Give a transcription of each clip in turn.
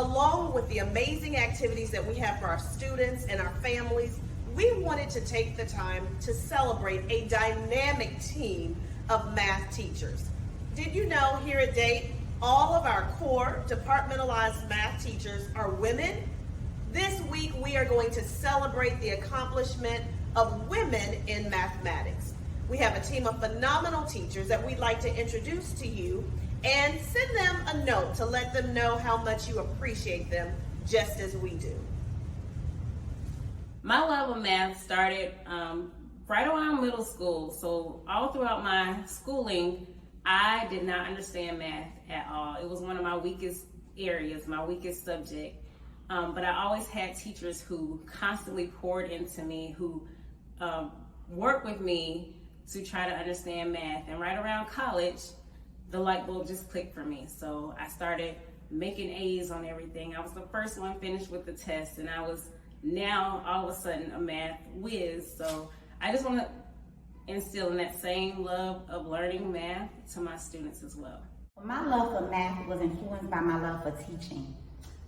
Along with the amazing activities that we have for our students and our families, we wanted to take the time to celebrate a dynamic team of math teachers. Did you know here at D.A.T.E, all of our core departmentalized math teachers are women? This week, we are going to celebrate the accomplishment of women in mathematics. We have a team of phenomenal teachers that we'd like to introduce to you and send them a note to let them know how much you appreciate them just as we do. My love of math started right around middle school. So all throughout my schooling, I did not understand math at all. It was one of my weakest areas, my weakest subject. But I always had teachers who constantly poured into me, who worked with me to try to understand math. And right around college, the light bulb just clicked for me. So I started making A's on everything. I was the first one finished with the test, and I was now all of a sudden a math whiz. So I just want to instill in that same love of learning math to my students as well. My love for math was influenced by my love for teaching.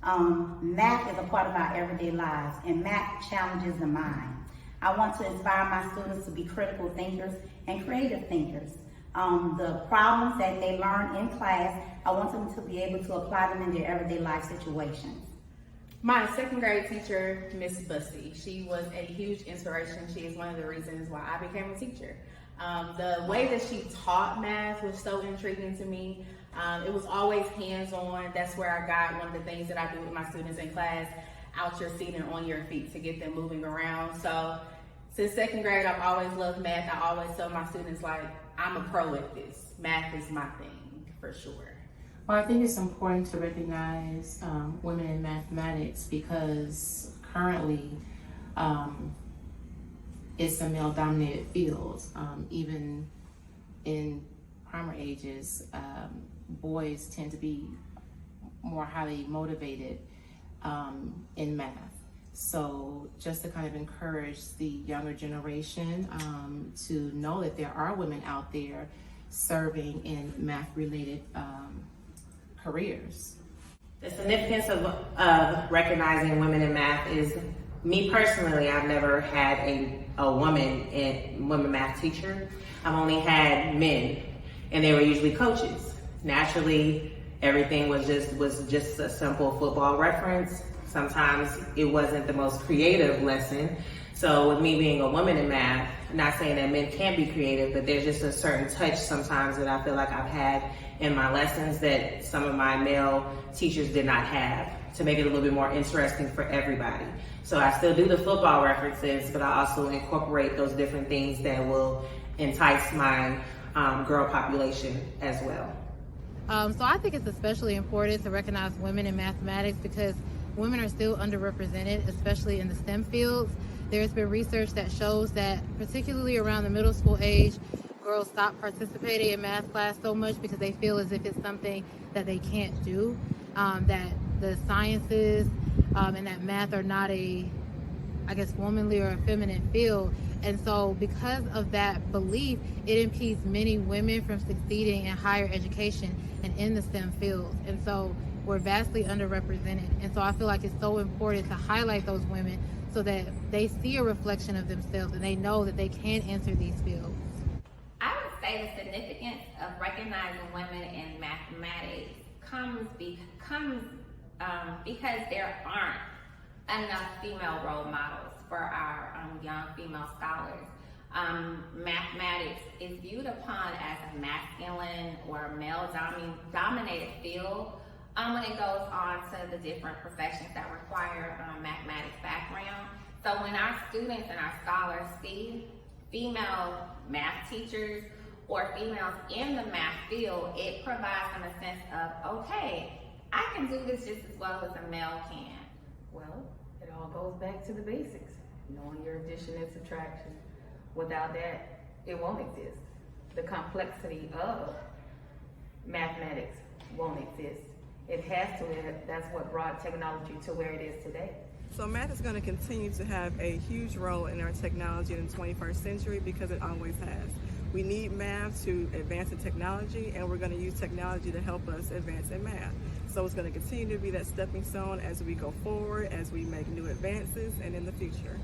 Math is a part of our everyday lives, and math challenges the mind. I want to inspire my students to be critical thinkers and creative thinkers. The problems that they learn in class, I want them to be able to apply them in their everyday life situations. My second grade teacher, Miss Bussy, she was a huge inspiration. She is one of the reasons why I became a teacher. The way that she taught math was so intriguing to me. It was always hands-on. That's where I got one of the things that I do with my students in class, out your seat and on your feet, to get them moving around. So since second grade, I've always loved math. I always tell my students, like, I'm a pro at this. Math is my thing, for sure. Well, I think it's important to recognize women in mathematics because currently it's a male-dominated field. Even in primary ages, boys tend to be more highly motivated in math. So just to kind of encourage the younger generation to know that there are women out there serving in math-related careers. The significance of recognizing women in math is, me personally, I've never had a women math teacher. I've only had men, and they were usually coaches. Naturally, everything was just a simple football reference. Sometimes it wasn't the most creative lesson. So with me being a woman in math, not saying that men can't be creative, but there's just a certain touch sometimes that I feel like I've had in my lessons that some of my male teachers did not have, to make it a little bit more interesting for everybody. So I still do the football references, but I also incorporate those different things that will entice my girl population as well. So I think it's especially important to recognize women in mathematics because women are still underrepresented, especially in the STEM fields. There's been research that shows that particularly around the middle school age, girls stop participating in math class so much because they feel as if it's something that they can't do, that the sciences and that math are not a, I guess, womanly or a feminine field. And so because of that belief, it impedes many women from succeeding in higher education and in the STEM fields. And so we're vastly underrepresented. And so I feel like it's so important to highlight those women so that they see a reflection of themselves and they know that they can enter these fields. I would say the significance of recognizing women in mathematics comes because there aren't enough female role models for our young female scholars. Mathematics is viewed upon as a masculine or male-dominated field when it goes on to the different professions that require mathematics background. So when our students and our scholars see female math teachers or females in the math field, it provides them a sense of, okay, I can do this just as well as a male can. Well, it all goes back to the basics. Knowing your addition and subtraction. Without that, it won't exist. The complexity of mathematics won't exist. It has to, and that's what brought technology to where it is today. So math is going to continue to have a huge role in our technology in the 21st century because it always has. We need math to advance in technology, and we're going to use technology to help us advance in math. So it's going to continue to be that stepping stone as we go forward, as we make new advances, and in the future.